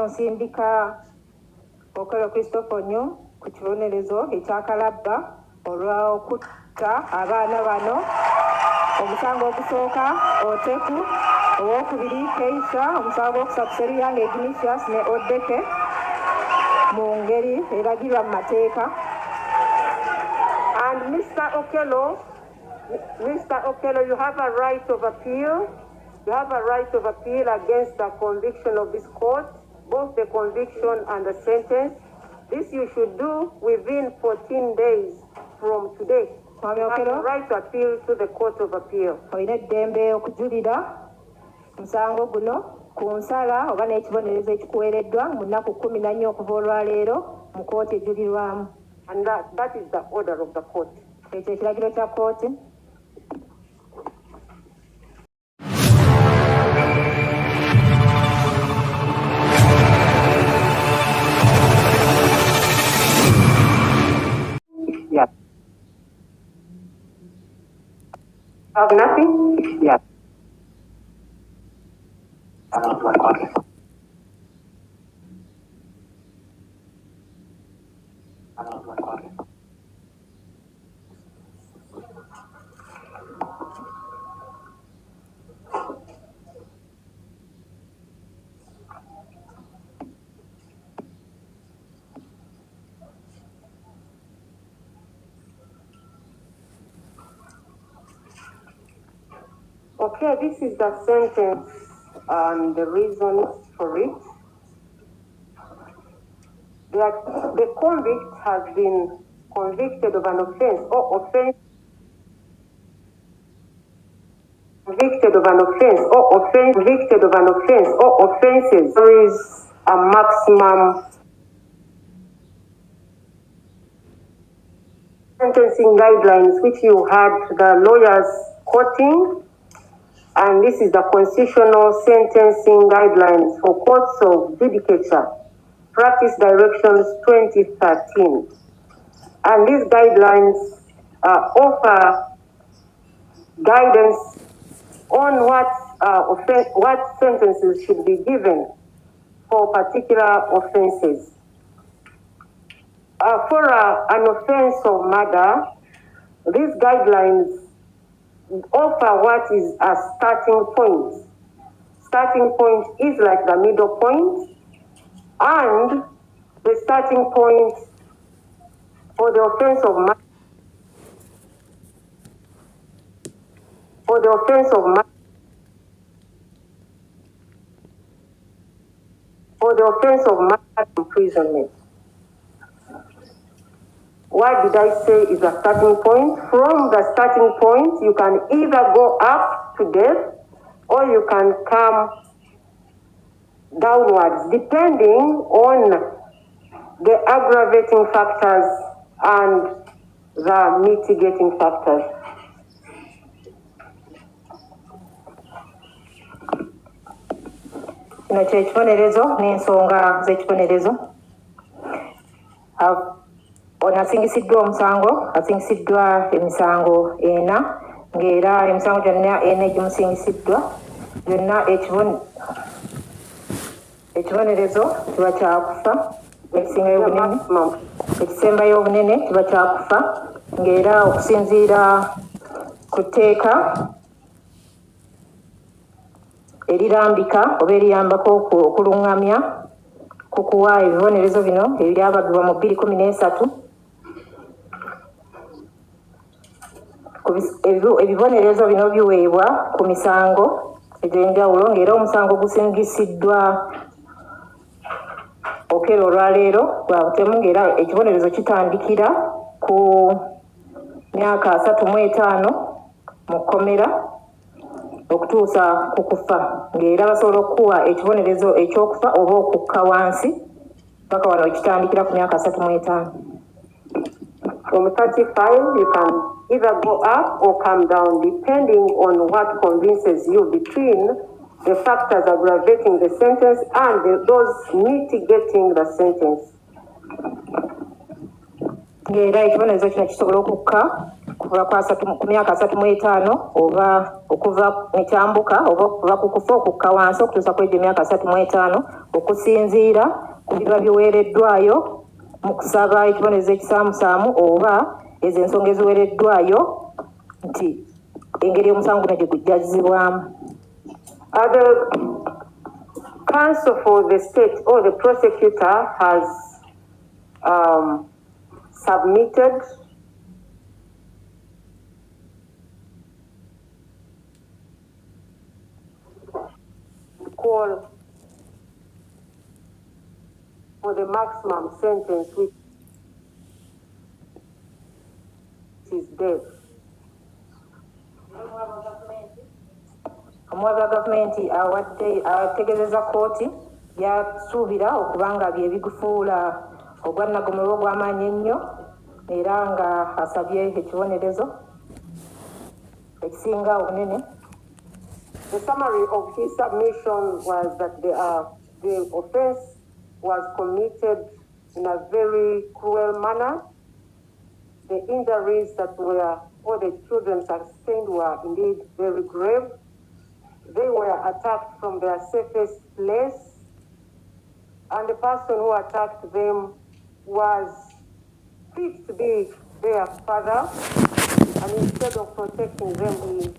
nsindika Okello Christopher ku kibonerezo ekya Kalabba olw'okutta abaana bano. Omusango ogusooka Oteku, owokubiri Keisha, omusango okusatu Seriyanga Ignatius ne Odeke mu ngeri eragirwa mu mateeka. And Mr. Okello, you have a right of appeal. You have a right of appeal against the conviction of this court, both the conviction and the sentence. This you should do within 14 days from today. You have the right to appeal to the Court of Appeal. Oyina eddembe okujulira musango guno ku nsala oba n'ekibonerezo ekikuweereddwa mu nnaku 14 okuva olwaleero mu kooti ejulirwamu. And that is the order of the court. Ekyo ekiragiro kya kooti. Yeah. Have nothing? Yeah. Okay, this is the sentence and the reasons for it. The convict has been convicted of an offense or offenses. There is a maximum sentencing guidelines which you had the lawyers quoting. And this is the constitutional sentencing guidelines for courts of judicature, practice directions 2013. And these guidelines offer guidance on what sentences should be given for particular offenses. For an offense of murder, these guidelines offer what is a starting point. Starting point is like the middle point, and the starting point for the offense of murder. Imprisonment. What did I say is a starting point? From the starting point, you can either go up to death or you can come downwards, depending on the aggravating factors and the mitigating factors. Kino kyekibonerezo n'ensonga z'ekibonerezo. Ono asingisiddwa omusango, asingisiddwa emisango 4, ng'era emisango gyonna 4 egimusingisiddwa byonna ekibonerezo kiba kyakufa, ekisembayo obunene kiba kyakufa, ng'era okusinziira ku tteeka erirambika oba eriyambako okulungamya ku kuwa ebibonerezo bino ebyabagibwa mu 2013. Ebibonerezo bino biweebwa ku misango egy'enjawulo, ng'era omusango gusingisiddwa Okello olwaleero gwa butemu, ng'era ekibonerezo kitandikira ku myaka 35 mu kkomera okutuusa ku kufa, ng'era basobola okuwa ekibonerezo ekyokufa oba okukka wansi paka wano ekitandikira ku myaka 35. From 35, you can either go up or come down, depending on what convinces you between the factors aggravating the sentence and those mitigating the sentence. Ng'era ekibonerezo kino kisobola okukka ku okuva ku myaka 35 oba okuva ekyambuka oba okuva ku kufa okukka wansi okutuusa ku egyo myaka 35 okusinziira ku biba biweereddwayo mu kusaba ekibonerezo ekisaamusaamu oba ezo ensonga eziweereddwayo nti engeri omusango guno gye gujjazibwamu. The counsel for the state or the prosecutor has submitted call for the maximum sentence, which is death. Omuwabi wa gavumenti ategeezezza kkooti byasuubira okubanga bye bigufuula ogwannagomerwa ogw'amaanyi ennyo era nga asabye ekibonerezo ekisinga obunene. The summary of his submission was that the offense was committed in a very cruel manner. The injuries that were, or the children sustained, were indeed very grave. They were attacked from their safest place, and the person who attacked them was fit to be their father, and instead of protecting them, he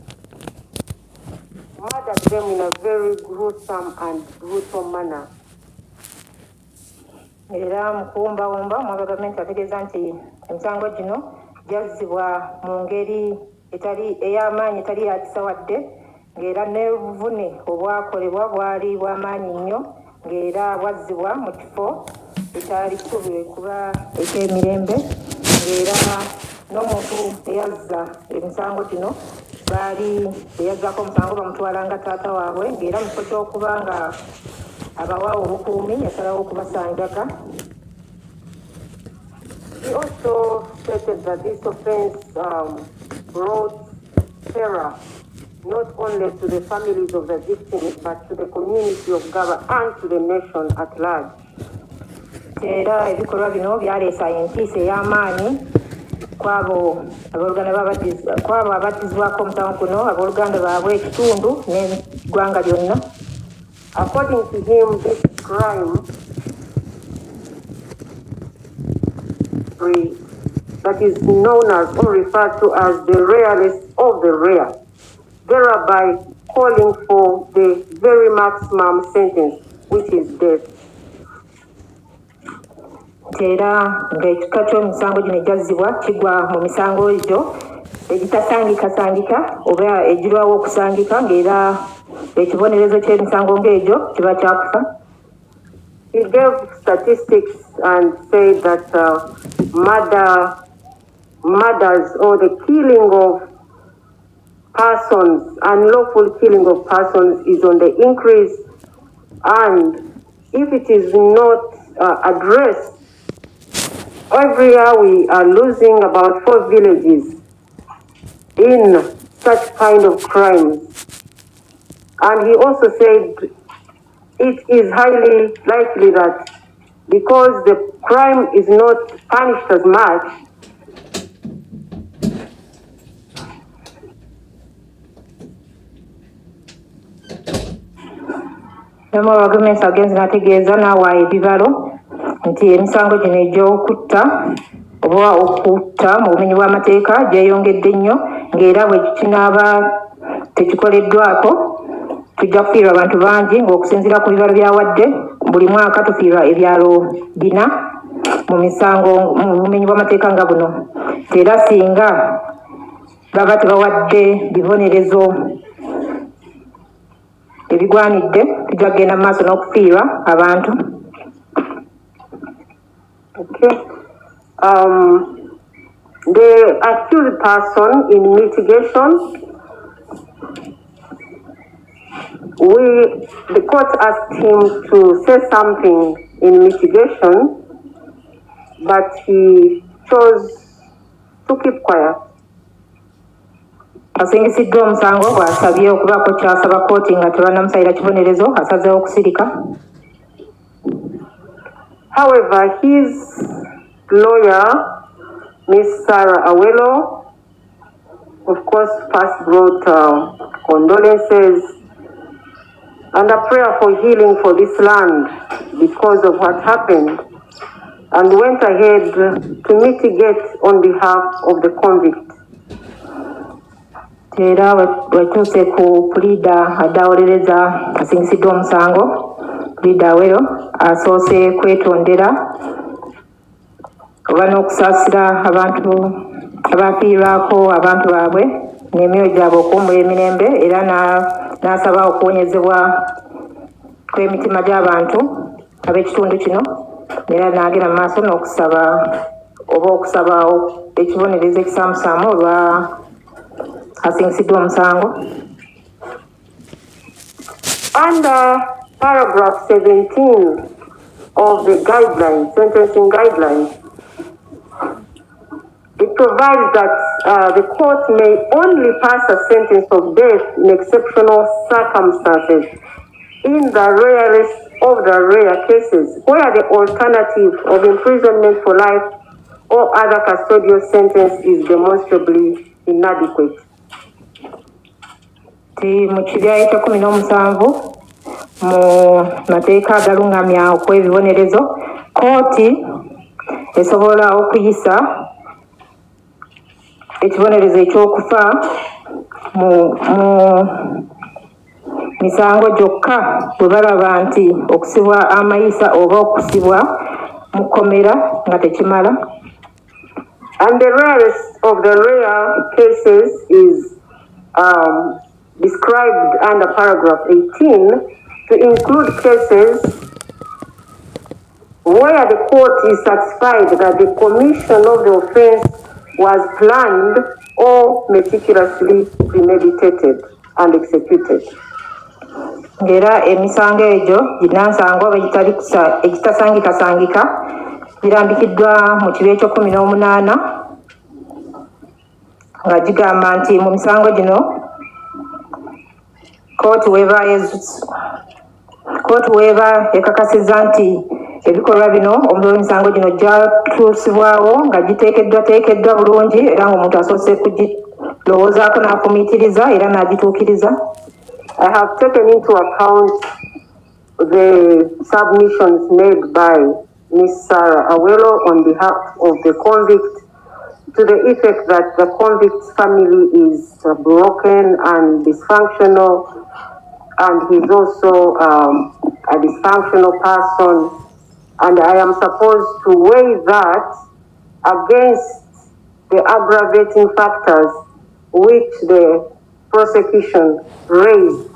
murdered them in a very gruesome and brutal manner. Era mu kuwumbawumba omuwabi wa gavumenti ategeeza nti emisango gino gyazzibwa mu ngeri ey'amaanyi etali yakisa wadde, ng'era n'obuvune obwakolebwa bwali bw'amaanyi nnyo, ng'era bwazzibwa mu kifo ekyali kisuubirwa kuba eky'emirembe, ng'era n'omuntu eyazza emisango gino baali eyazzaako omusango bamutwala nga taata waabwe, ng'era mu kifo ky'okuba nga abawa obukuumi yasalawo okubasanjaka. He also stated that this offense brought terror not only to the families of the victims, but to the community of Ggaba and to the nation at large. Era ebikolwa bino byaleesa entiisa ey'amaanyi kwabo abaddizibwako omusango guno abooluganda baabwe, ekitundu n'eggwanga lyonna. According to him, this crime that is known as or referred to as the rarest of the rare, thereby calling for the very maximum sentence, which is death. Era ng'ekika ky'omisango gino egyazzibwa kigwa mu misango egyo egitasangikasangika oba egirwawo okusangika, ng'era ekibonerezo ky'emisango ng'egyo kiba kyakufa. He gave statistics and said that murders or the killing of persons, unlawful killing of persons, is on the increase, and if it is not addressed, every year we are losing about 4 villages in such kind of crimes. And he also said it is highly likely that because the crime is not punished as much, Omuwabi wa gavumenti agenze n'ategeeza n'awaayo ebibalo nti emisango gino egy'okutta oba okutta mu bumenyi bw'amateeka gyeyongedde nnyo, ng'era bwe kinaaba tekikoleddwako tujja kufiirwa abantu bangi, ng'okusinziira ku bibalo byawadde buli mwaka tufiirwa ebyalo 4 mu misango mu bumenyi bw'amateeka nga buno. Era singa baba tebawadde bibonerezo ebigwanidde tujja kugenda mu maaso n'okufiirwa abantu. Okay. The accused person in mitigation, the court asked him to say something in mitigation, but he chose to keep quiet. Asingisiddwa omusango bw'asabye okubaako kyasaba kkooti nga tebannamusayira kibonerezo, asazeewo okusirika. However, his lawyer, Ms. Sarah Okello, of course, first brought condolences and a prayer for healing for this land because of what happened, and went ahead to mitigate on behalf of the convict. Era wetuuse ku pulida adawolereza asingisiddwa omusango, pulida Awero asoose kwetondera oba n'okusaasira abantu abafiirwako abantu baabwe n'emyoyo gyabwe okuwummula emirembe, era n'asaba okuwonyezebwa kw'emitima gy'abantu ab'ekitundu kino, era n'agenda mu maaso n'okusaba ekibonerezo ekisaamusaamu olwa asingisiddwa omusango. Under paragraph 17 of the guidelines, sentencing guidelines, it provides that the court may only pass a sentence of death in exceptional circumstances in the rarest of the rare cases where the alternative of imprisonment for life or other custodial sentence is demonstrably inadequate. Mu kibya ekya 17 mu mateeka agalungamya okw'ebibonerezo, kooti esobola okuyisa ekibonerezo ekyokufa mu misango gyokka bwe balaba nti okusibwa amayisa oba okusibwa mu kkomera nga tekimala. And the rarest of the rare cases is described under paragraph 18 to include cases where the court is satisfied that the commission of the offense was planned or meticulously premeditated and executed. Ngera emisango egyo ginansango oba egitasangikasangika girambikiddwa mu kibya ekyo-18 nga gigamba nti mu misango gino kooti weeba ekakasizza nti ebikolwa bino omuliro w'emisango gino gyatuusibwawo nga giteekeddwa bulungi, era ng'omuntu asoose kugirowoozaako n'afumiitiriza era n'agituukiriza. I have taken into account the submissions made by Ms. Sarah Awelo on behalf of the convict, to the effect that the convict's family is broken and dysfunctional, and he's also a dysfunctional person, and I am supposed to weigh that against the aggravating factors which the prosecution raised.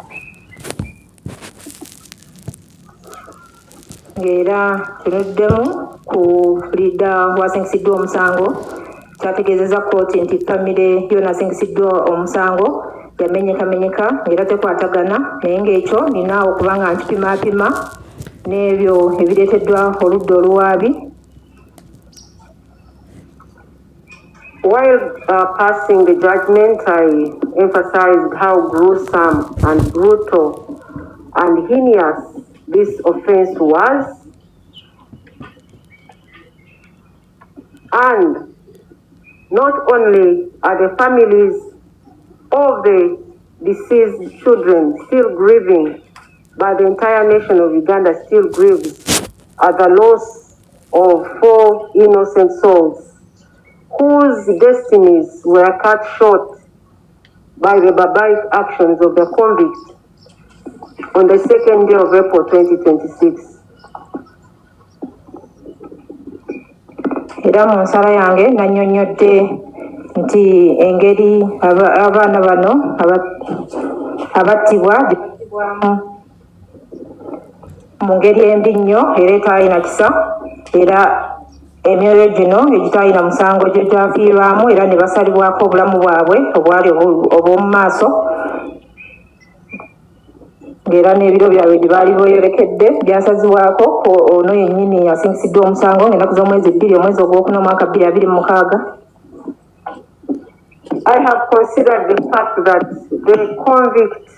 Era tunuddemu ku pulida wasingisiddwa omusango kyategeezezza kooti nti famire yona asingisiddwa omusango yamenyekamenyeka ng'era tekwatagana, naye ng'ekyo nina okuba nga nkipimaapima n'ebyo ebireeteddwa oludda oluwaabi. While passing the judgment, I emphasized how gruesome and brutal and heinous this offense was, and not only are the families of the deceased children still grieving, but the entire nation of Uganda still grieves at the loss of 4 innocent souls whose destinies were cut short by the barbaric actions of the convict on the 2nd day of April 2026. Era mu nsala yange nannyonnyodde nti engeri abaana bano abattibwa mu ngeri embi nnyo era etaalina kisa, era emyoyo gino egitaalina musango gye gyafiirwamu, era ne basalibwako obulamu bwabwe obwali obw'omu maaso, ng'era n'ebiro byabwe gye baali boyolekedde byasazibwako ono yennyini asingisiddwa omusango ng'ennaku z'omwezi 2 omwezi ogwokuna omwaka 2026. I have considered the fact that the convict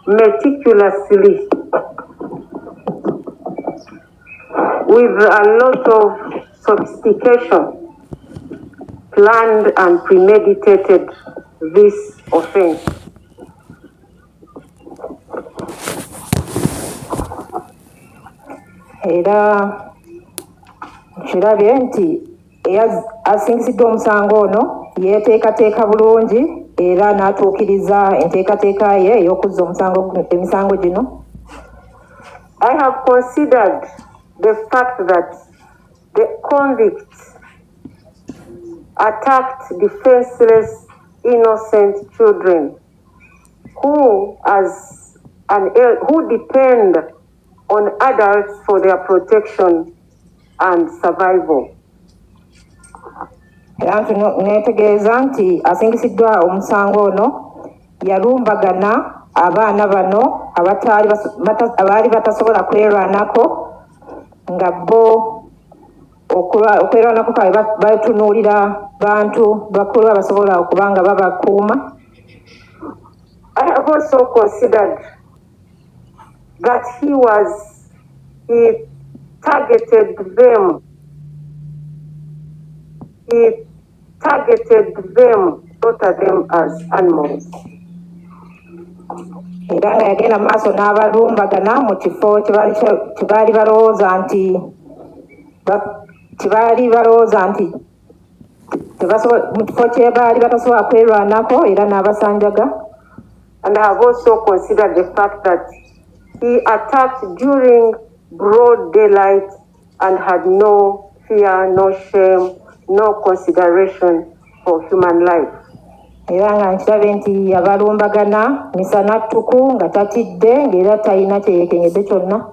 meticulously, with a lot of sophistication, planned and premeditated this offense. Era kirabye nti asingisiddwa omusango ono yeeteekateeka bulungi era n'atuukiriza enteekateeka ye ey'okuzza emisango gino. I have considered the fact that the convict attacked defenseless, innocent children who depend on adults for their protection and survival. Era neetegeeza nti asingisiddwa omusango ono yalumbagana abaana bano abaali batasobola kwerwanako nga bo okwerwanako kaabwe batunuulira bantu bakulu abasobola okuba nga babakuuma. I have also considered that he targeted them. He targeted them, slaughtered them as animals. Era nga yagenda maaso n'abalumbagana mu kifo kibaali balowooza nti mu kifo kye baali batasobola kwerwanako era n'abasanjaga. And I have also considered the fact that he attacked during broad daylight and had no fear, no shame, no consideration for human life. Era nga nkirabe nti abalumbagana misana ttuku nga tatidde ng'era talina kyeyekenyedde kyonna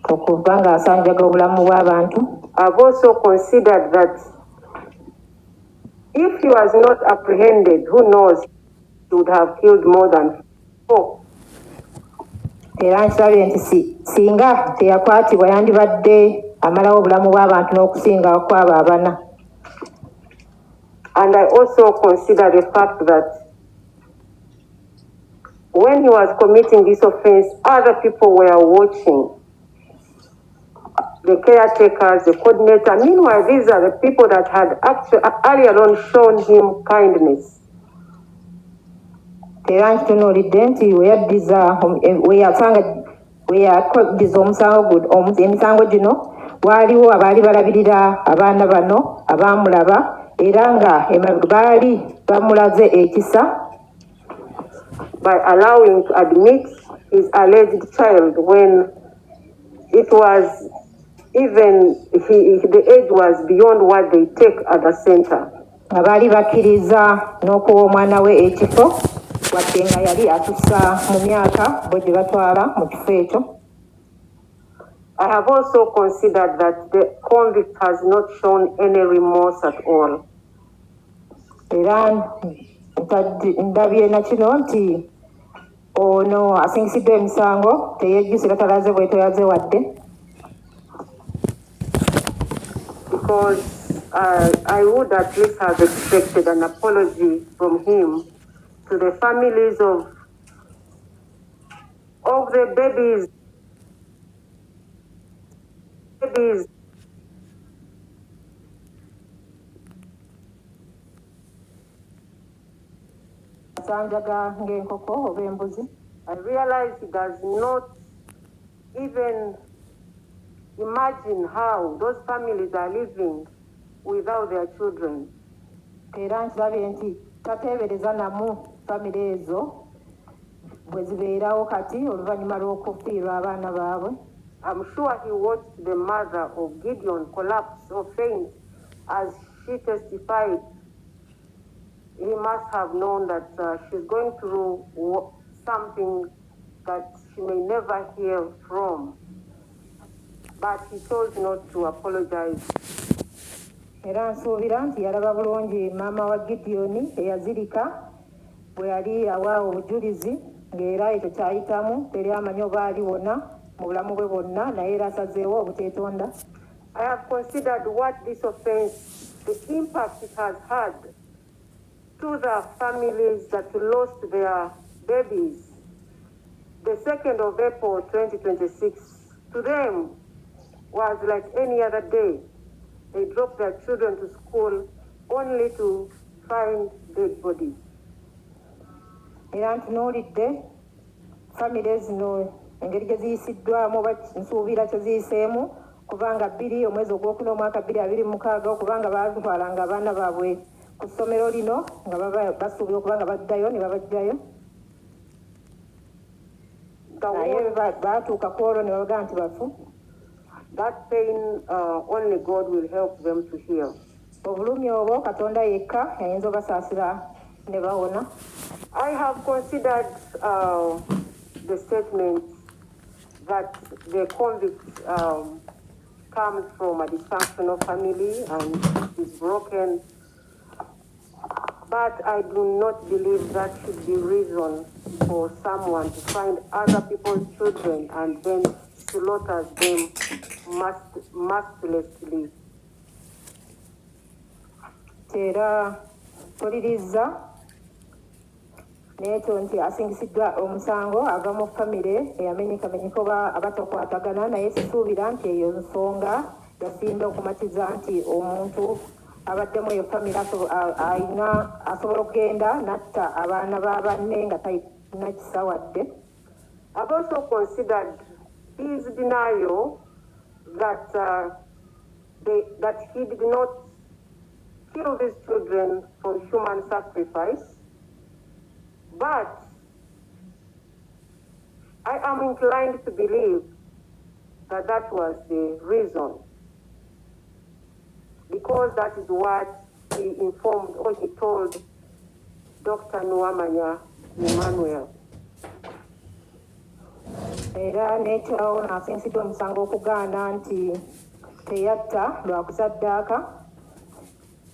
okuba ng'asanjaga obulamu bw'abantu. I've also considered that if he was not apprehended, who knows, he would have killed more than 4. Era nkirabe nti singa teyakwatibwa yandibadde amalawo obulamu bw'abantu n'okusinga kwabo abana. And I also consider the fact that when he was committing this offense, other people were watching. The caretakers, the coordinator. Meanwhile, these are the people that had actually earlier on shown him kindness. Era nkitunuulidde nti weyakoddiza emisango gino waaliwo abaali balabirira abaana bano abaamulaba era nga baali bamulaze ekisa by allowing to admit his alleged child when it was even the age was beyond what they take at the center. Nga baali bakkiriza n'okuwa omwana we ekifo wadde nga yali atussa mu myaka bwe gye batwala mu kifo ekyo. I have also considered that the convict has not shown any remorse at all. Era ndabye na kino nti ono asingisiddwa emisango teyejjuse batalaze bwetoyaze wadde. Because I would at least have expected an apology from him to the families of the babies. I realize he does not even imagine how those families are living without their children. Era nkirabye nti tateebereza namu famire ezo bwe zibeerawo kati oluvannyuma lw'okufiirwa abaana baabwe. I'm sure he watched the mother of Gideon collapse or faint as she testified. He must have known that she's going through something that she may never hear from. But he chose not to apologize. Era nsuubira nti yalaba bulungi maama wa Gideoni eyazirika bwe yali awa obujulizi ng'era ekyo kyayitamu teri amanyi oba aliwona mu bulamu bwe bwonna naye era asazeewo obuteetonda. I have considered what this offense, the impact it has had to the families that lost their babies. The 2nd of April 2026, to them was like any other day. They dropped their children to school only to find dead bodies. Era ntunuulidde famire zino engeri gye ziyisiddwamu oba nsuubira kye ziyiseemu kubanga 2 omwezi ogwokuna omwaka 2026 okubanga baatwalanga abaana baabwe ku ssomero lino nga basuubira okubanga baddayo ne babajjayo naye baatuuka ku olwo ne babaga nti bafu. That pain only God will help them to heal. Obulumi obwo Katonda yekka yayinza obasaasira ne bawona. I have considered the statement that the convict comes from a dysfunctional family and is broken, but I do not believe that should be reason for someone to find other people's children and then slaughter them mercilessly. Era poliriza n'ekyo nti asingisiddwa omusango ava mu famire eyamenyekamenyeka oba abatakwatagana naye sisuubira nti eyo nsonga yasinda okumatiza nti omuntu abaddemu eyo famire asobola okugenda natta abaana ba banne nga talina kisa wadde. I've also considered his denial that that he did not kill these children for human sacrifice, but I am inclined to believe that that was the reason, because that is what he informed or he told Dr. Nwamanya Emmanuel. Era n'ekyawo n'asinzidde omusango okugaana nti teyatta lwa kusaddaaka.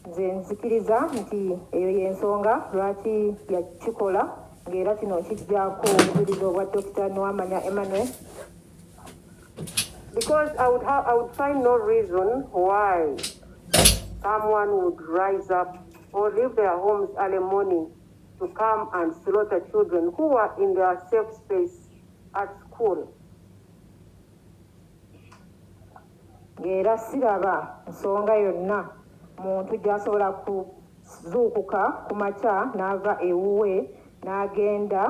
Nze nzikiriza nti eyo y'ensonga lwaki yakikola ng'era kino kijjako obujulizi obwa Dr. Nwamanya Emmanuel. Because I would find no reason why someone would rise up or leave their homes early morning to come and slaughter children who are in their safe space at school. Ng'era siraba nsonga yonna muntu gy'asobola kuzuukuka ku makya n'ava ewuwe n'agenda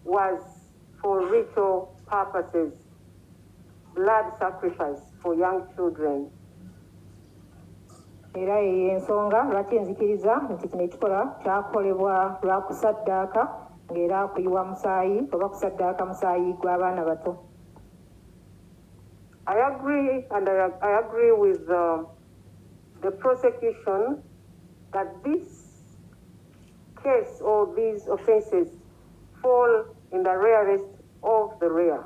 was for ritual purposes, blood sacrifice for young children. Era y'ensonga lwaki nzikiriza nti kino ekikola kyakolebwa lwa kusaddaaka ng'era kuyiwa musaayi oba kusaddaaka musaayi gw'abaana bato. I agree, and I agree with the prosecution that this case or these offenses fall in the rarest of the rare.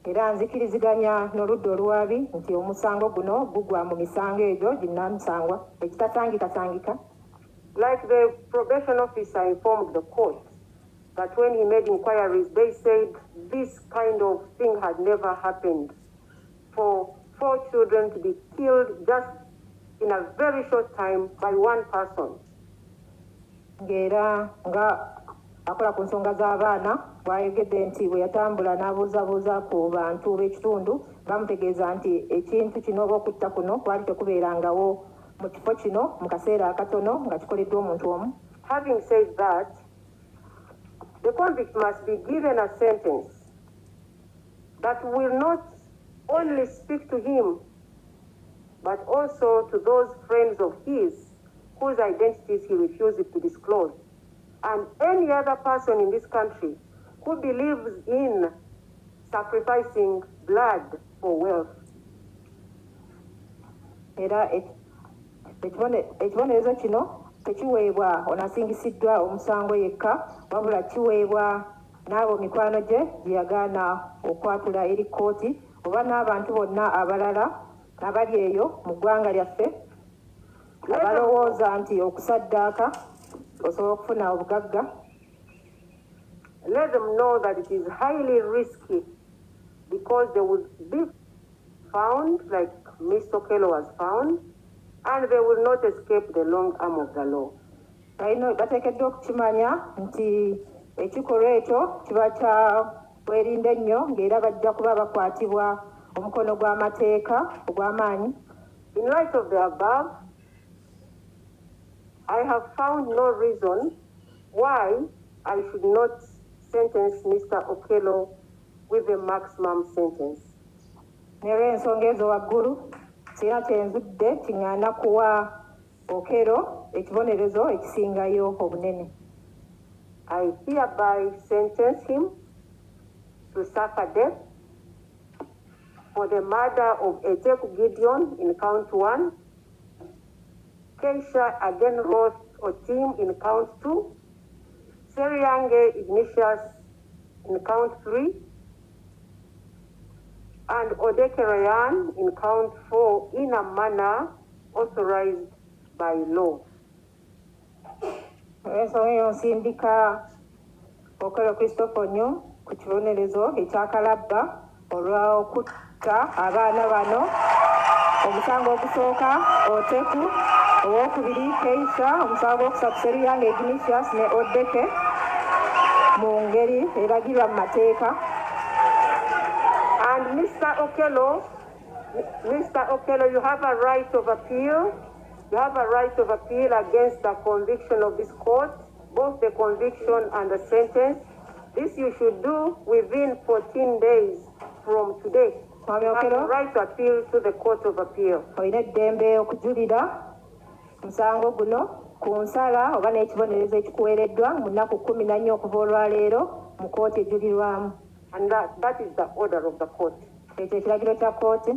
Era nzikiriziganya n'oludda olwabi nti omusango guno gugwa mu misango egyo ginnamisangwa ekitasangikasangika. Like the probation officer informed the court that when he made inquiries, they said this kind of thing had never happened. For 4 children to be killed just in a very short time by one person. Ng'era nga akola ku nsonga z'abaana bw'ayogedde nti bwe yatambula n'abuuzabuuza ku bantu b'ekitundu bamutegeeza nti ekintu kino oba okutta kuno kwali tekubeerangawo mu kifo kino mu kaseera akatono nga kikoleddwa omuntu omu. Having said that, the convict must be given a sentence that will not only speak to him, but also to those friends of his whose identities he refuses to disclose, and any other person in this country who believes in sacrificing blood for wealth. Era ekibonerezo kino tekiweebwa onasingisiddwa omusango yekka wabula kiweebwa n'abo mikwano gye gye yagaana okwatula eri kkooti oba n'abantu bonna abalala abali eyo mu ggwanga lyaffe abalowooza nti okusaddaaka osobola okufuna obugagga. Let them know that it is highly risky because they would be found, like Ms. Okello was found, and they will not escape the long arm of the law. Bateekeddwa okukimanya nti ekikolwa ekyo kiba kya bwerinde ennyo ng'era bajja kuba bakwatibwa omukono gw'amateeka ogw'amaanyi. In light of the above, I have found no reason why I should not sentence Mr. Okello with a maximum sentence. N'olw'ensonga ezo waggulu sirina kyenzudde kiŋŋaana kuwa Okello ekibonerezo ekisingayo obunene. I hereby sentence him to suffer death for the murder of Ejeku Gideon in count 1, Keisha Agenroth Otim in count 2, Seriange Ignatius in count 3, and Odeke Ryan in count 4 in a manner authorized by law. Ensonga eyo nsindika Okello Christopher nnyo ku kibonerezo ekya Kalabba olw'okutta abaana bano. Omusango ogusooka Oteku, owokubiri Keisha, omusango ogwokusatu Seriange Ignatius ne Odeke mu ngeri eragirwa mu mateeka. And Mr. Okello, you have a right of appeal. You have a right of appeal against the conviction of this court, both the conviction and the sentence. This you should do within 14 days from today. You have a right to appeal to the Court of Appeal. Olina eddembe okujulira musango guno ku nsala oba n'ekibonerezo ekikuweereddwa mu nnaku 14 okuva olwaleero mu kkooti ejulirwamu. And that is the order of the court. Ekyo ekiragiro kya kkooti.